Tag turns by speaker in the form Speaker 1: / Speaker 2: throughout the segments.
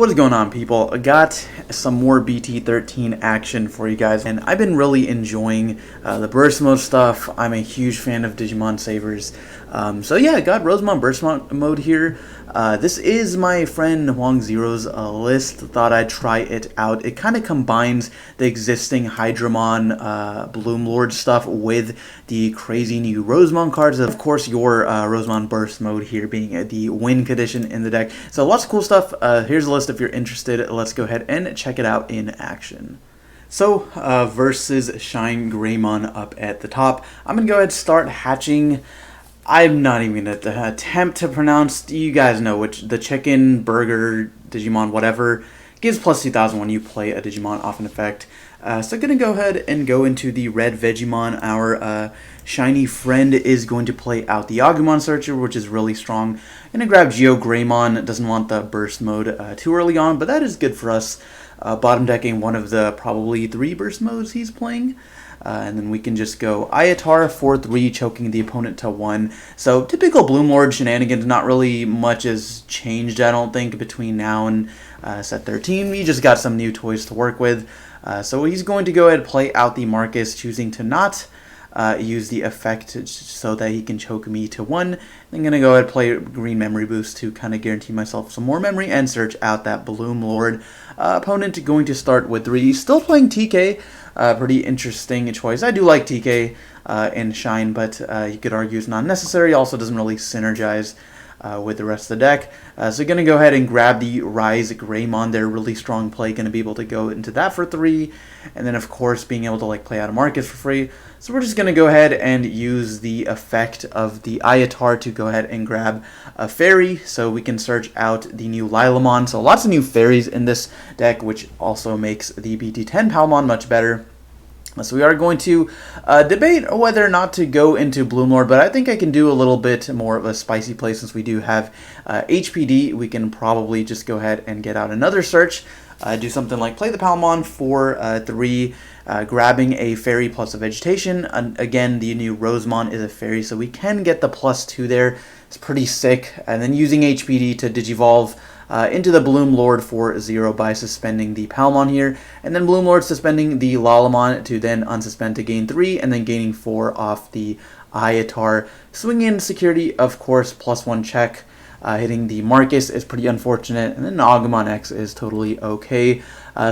Speaker 1: What is going on, people? I got some more BT13 action for you guys, and I've been really enjoying the burst mode stuff. I'm a huge fan of Digimon Savers. So yeah, I got Rosemont burst mode here. This is my friend Huang Zero's list. Thought I'd try it out. It kind of combines the existing Hydramon Bloom Lord stuff with the crazy new Rosemont cards. Of course, your Rosemont burst mode here being the win condition in the deck. So lots of cool stuff. Here's a list if you're interested. Let's go ahead and check it out in action. So, versus Shine Greymon up at the top. I'm going to go ahead and start hatching. I'm not even going to attempt to pronounce. You guys know which. The chicken, burger, Digimon, whatever. Gives plus 2000 when you play a Digimon off an effect. So going to go ahead and go into the red Vegemon. Our shiny friend is going to play out the Agumon Searcher, which is really strong. Going to grab Geo Greymon. Doesn't want the burst mode too early on, but that is good for us. Bottom decking one of the probably 3 burst modes he's playing. And then we can just go Ayatar 4-3, choking the opponent to 1. So typical Bloom Lord shenanigans, not really much has changed, I don't think, between now and set 13. We just got some new toys to work with. So he's going to go ahead and play out the Marcus, choosing to not use the effect so that he can choke me to 1. I'm going to go ahead and play Green Memory Boost to kind of guarantee myself some more memory and search out that Bloom Lord. Opponent going to start with 3. Still playing TK. Pretty interesting choice. I do like TK in Shine, but you could argue it's not necessary. Also doesn't really synergize with the rest of the deck. So going to go ahead and grab the Rise Greymon there. Really strong play. Going to be able to go into that for 3. And then, of course, being able to play out a Marcus for free. So we're just going to go ahead and use the effect of the Ayatar to go ahead and grab a Fairy. So we can search out the new Lilamon. So lots of new fairies in this deck, which also makes the BT10 Palmon much better. So we are going to debate whether or not to go into Bloom Lord, but I think I can do a little bit more of a spicy play since we do have HPD. We can probably just go ahead and get out another search. Do something like play the Palmon for 3, grabbing a fairy plus a vegetation. And again, the new Rosemont is a fairy, so we can get the +2 there. It's pretty sick. And then using HPD to Digivolve into the Bloom Lord for 0 by suspending the Palmon here. And then Bloom Lord suspending the Lalamon to then unsuspend to gain 3, and then gaining 4 off the Ayatar. Swing in security, of course, +1 check. Hitting the Marcus is pretty unfortunate, and then Agumon X is totally okay.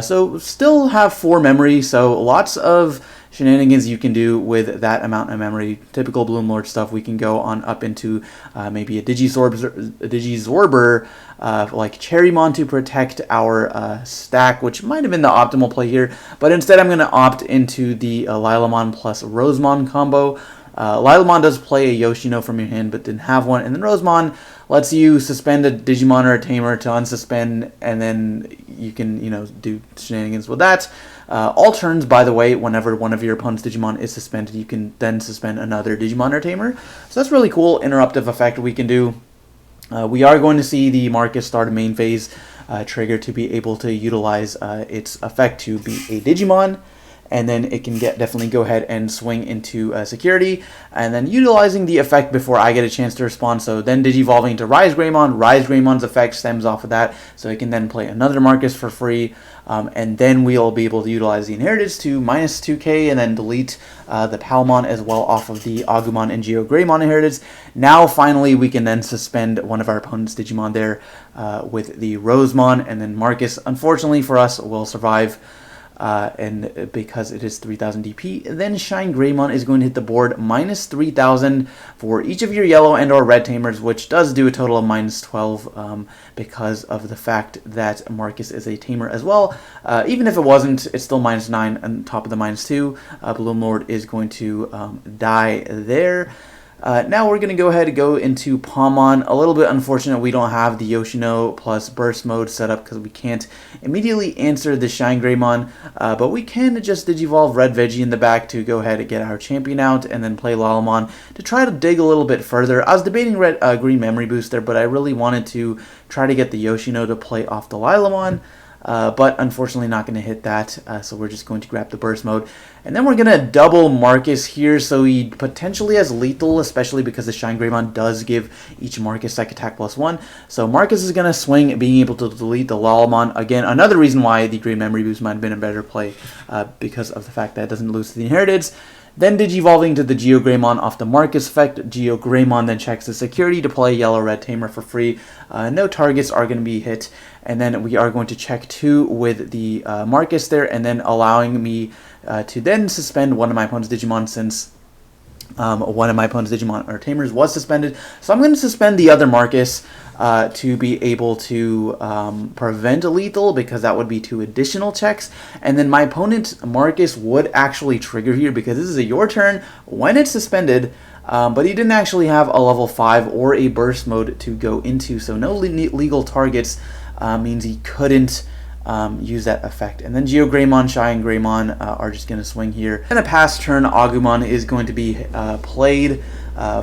Speaker 1: So still have 4 memory, so lots of shenanigans you can do with that amount of memory. Typical Bloom Lord stuff. We can go on up into maybe a Digizorber like Cherrymon to protect our stack, which might have been the optimal play here, but instead I'm going to opt into the Lilamon plus Rosemon combo. Lilamon does play a Yoshino from your hand, but didn't have one, and then Rosemon lets you suspend a Digimon or a Tamer to unsuspend, and then you can, do shenanigans with that. All turns, by the way, whenever one of your opponent's Digimon is suspended, you can then suspend another Digimon or Tamer. So that's really cool interruptive effect we can do. We are going to see the Marcus start a main phase trigger to be able to utilize its effect to be a Digimon. And then it can definitely go ahead and swing into security, and then utilizing the effect before I get a chance to respond. So then Digivolving to Rise Greymon. Rise Greymon's effect stems off of that, so it can then play another Marcus for free, and then we'll be able to utilize the Inheritance to -2k, and then delete the Palmon as well off of the Agumon and Geo Greymon Inheritance. Now finally we can then suspend one of our opponent's Digimon there with the Rosemon, and then Marcus, unfortunately for us, will survive. And because it is 3000 DP, then Shine Greymon is going to hit the board -3000 for each of your yellow and or red tamers, which does do a total of -12 because of the fact that Marcus is a tamer as well. Even if it wasn't, it's still -9 on top of the -2. Bloom Lord is going to die there. Now we're going to go ahead and go into Palmon. A little bit unfortunate we don't have the Yoshino plus burst mode set up because we can't immediately answer the Shine Greymon, but we can just Digivolve Red Veggie in the back to go ahead and get our champion out, and then play Lalamon to try to dig a little bit further. I was debating Green Memory Boost there, but I really wanted to try to get the Yoshino to play off the Lilamon. but unfortunately not going to hit that, so we're just going to grab the burst mode. And then we're going to double Marcus here, so he potentially has lethal, especially because the Shine Greymon does give each Marcus psych attack +1. So Marcus is going to swing, being able to delete the Lalamon. Again, another reason why the Great Memory Boost might have been a better play, because of the fact that it doesn't lose to the Inheriteds. Then Digivolving to the Geo Greymon off the Marcus effect. Geo Greymon then checks the security to play Yellow-Red Tamer for free. No targets are going to be hit. And then we are going to check 2 with the Marcus there, and then allowing me to then suspend one of my opponent's Digimon, since one of my opponent's Digimon or Tamers was suspended. So I'm going to suspend the other Marcus to be able to prevent a lethal, because that would be 2 additional checks. And then my opponent Marcus would actually trigger here, because this is a your turn when it's suspended, but he didn't actually have a level 5 or a burst mode to go into, so no legal targets means he couldn't use that effect. And then Geo Greymon, Shine Greymon are just going to swing here. And a pass turn, Agumon is going to be played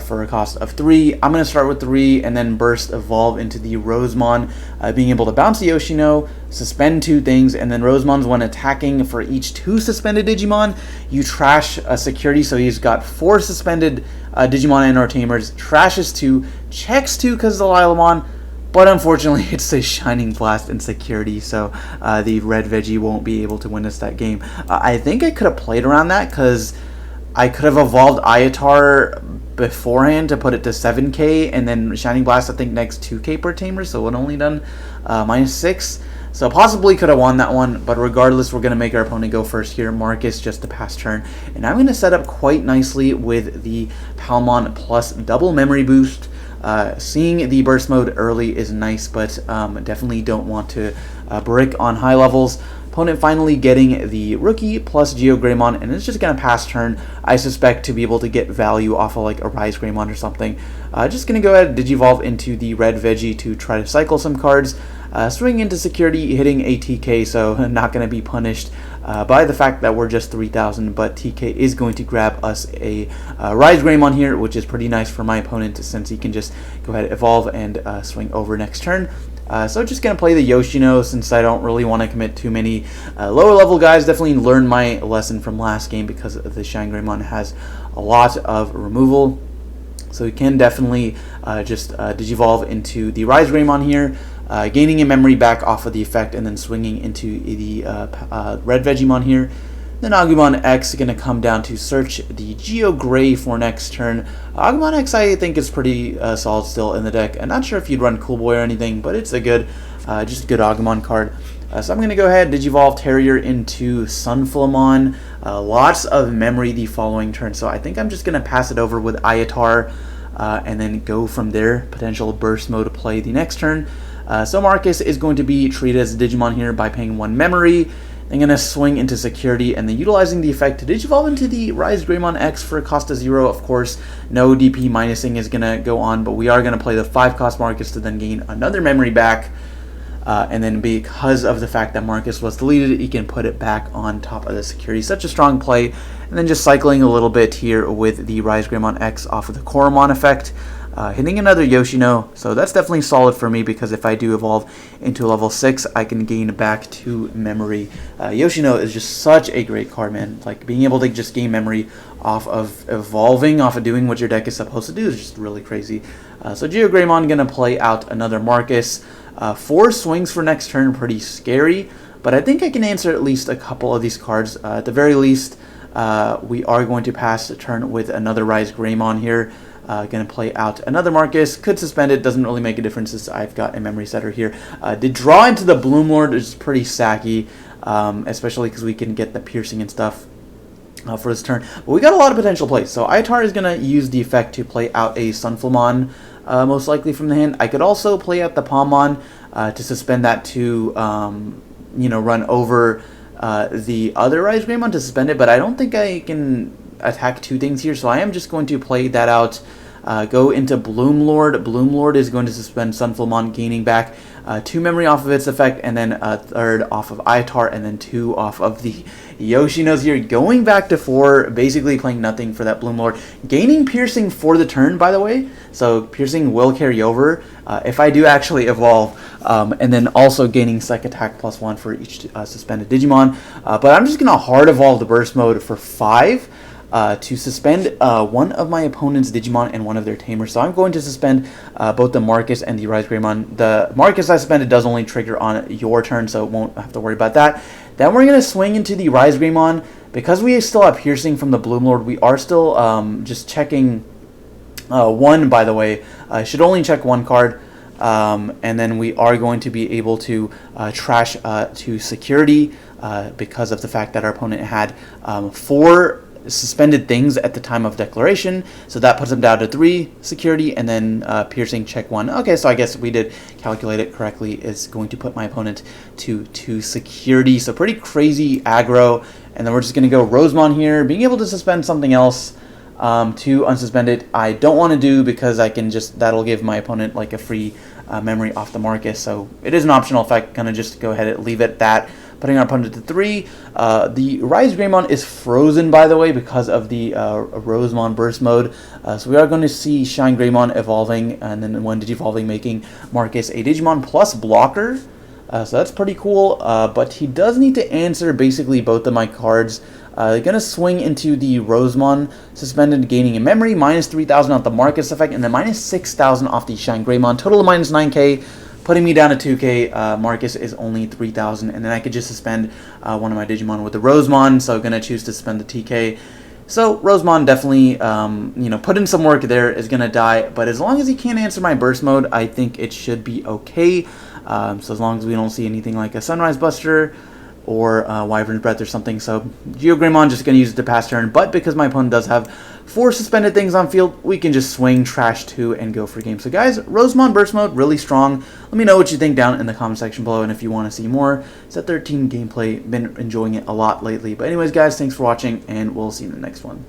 Speaker 1: for a cost of 3. I'm going to start with 3 and then burst evolve into the Rosemon, being able to bounce the Yoshino, suspend 2 things, and then Rosemon's when attacking for each 2 suspended Digimon, you trash a security, so he's got 4 suspended Digimon and or Tamers, trashes 2, checks 2 because of the Lilamon, but unfortunately it's a Shining Blast in security, so the red Veggie won't be able to win us that game. I think I could have played around that, because I could have evolved Ayatar beforehand to put it to 7k, and then Shining Blast I think next 2k per Tamer, so it only done -6. So possibly could have won that one, but regardless, we're going to make our opponent go first here. Marcus just to pass turn. And I'm going to set up quite nicely with the Palmon plus double memory boost. Seeing the burst mode early is nice, but definitely don't want to brick on high levels. Opponent finally getting the rookie plus Geo Greymon, and it's just going to pass turn, I suspect, to be able to get value off of like a Rise Greymon or something. Just going to go ahead and Digivolve into the red Veggie to try to cycle some cards. Swing into security, hitting a TK, so not going to be punished by the fact that we're just 3,000, but TK is going to grab us a Rise Greymon here, which is pretty nice for my opponent, since he can just go ahead, evolve, and swing over next turn. So just going to play the Yoshino, since I don't really want to commit too many lower level guys. Definitely learned my lesson from last game, because the Shine Greymon has a lot of removal. So we can definitely just Digivolve into the Rise Greymon here, gaining a memory back off of the effect, and then swinging into the red Vegemon here. Then Agumon X is going to come down to search the Geo Gray for next turn. Agumon X I think is pretty solid still in the deck. I'm not sure if you'd run Cool Boy or anything, but it's a good, just a good Agumon card. So I'm going to go ahead, Digivolve Terrier into Sunflamon. Lots of memory the following turn, so I think I'm just going to pass it over with Ayatar, and then go from there. Potential burst mode to play the next turn. So Marcus is going to be treated as a Digimon here by paying 1 memory. I'm going to swing into security, and then utilizing the effect to Digivolve into the Rise Greymon X for a cost of 0. Of course, no DP minusing is going to go on, but we are going to play the 5-cost Marcus to then gain another memory back. And then because of the fact that Marcus was deleted, he can put it back on top of the security. Such a strong play. And then just cycling a little bit here with the Rise Greymon X off of the Koromon effect. Hitting another Yoshino, so that's definitely solid for me, because if I do evolve into level 6, I can gain back 2 memory. Yoshino is just such a great card, man. Like, being able to just gain memory off of evolving, off of doing what your deck is supposed to do is just really crazy. So Geo Greymon going to play out another Marcus. 4 swings for next turn, pretty scary, but I think I can answer at least a couple of these cards. At the very least, we are going to pass the turn with another Rise Greymon here. Going to play out another Marcus. Could suspend it, doesn't really make a difference as I've got a memory setter here. Did draw into the Bloom Lord, which is pretty sacky, especially because we can get the piercing and stuff for this turn. But we got a lot of potential plays. So Ayatar is going to use the effect to play out a Sunflamon, most likely from the hand. I could also play out the Palmon to suspend that to, run over the other Rise Greymon to suspend it, but I don't think I can attack 2 things here, so I am just going to play that out go into Bloomlord. Bloomlord is going to suspend Sunfilmon, gaining back 2 memory off of its effect, and then a 3rd off of Itar, and then 2 off of the Yoshino's here, going back to 4, basically playing nothing for that Bloomlord, gaining Piercing for the turn, by the way, so Piercing will carry over if I do actually evolve, and then also gaining Psych Attack +1 for each suspended Digimon, but I'm just going to hard evolve the Burst Mode for 5, to suspend one of my opponent's Digimon and one of their tamers. So I'm going to suspend both the Marcus and the Rise Greymon. The Marcus I suspended does only trigger on your turn, so won't have to worry about that. Then we're going to swing into the Rise Greymon. Because we still have Piercing from the Bloomlord, we are still just checking 1, by the way. I should only check 1 card. And then we are going to be able to trash to security because of the fact that our opponent had 4 suspended things at the time of declaration, so that puts them down to 3 security, and then Piercing check 1. Okay, so I guess we did calculate it correctly. It's going to put my opponent to 2 security, so pretty crazy aggro. And then we're just going to go Rosemon here, being able to suspend something else to unsuspend it. I don't want to do because I can just, that'll give my opponent like a free memory off the Marcus, so it is an optional effect. Gonna just go ahead and leave it at that, putting our opponent to 3. The Rise Greymon is frozen, by the way, because of the Rosemon Burst Mode. So we are going to see Shine Greymon evolving, and then when Digivolving, making Marcus a Digimon plus blocker. So that's pretty cool, but he does need to answer basically both of my cards. They're going to swing into the Rosemon suspended, gaining a memory, minus 3,000 off the Marcus effect, and then minus 6,000 off the Shine Greymon. Total of minus 9k. Putting me down to 2k. Marcus is only 3,000, and then I could just suspend one of my Digimon with the Rosemon, so I'm going to choose to suspend the TK. So Rosemon definitely, you know, put in some work there, is going to die, but as long as he can't answer my Burst Mode, I think it should be okay. So as long as we don't see anything like a Sunrise Buster or Wyvern's Breath or something. So Geo Greymon just going to use it to pass turn, but because my opponent does have 4 suspended things on field, we can just swing, trash 2, and go for game. So guys, Rosemon Burst Mode, really strong. Let me know what you think down in the comment section below, and if you want to see more Set 13 gameplay, been enjoying it a lot lately. But anyways guys, thanks for watching, and we'll see you in the next one.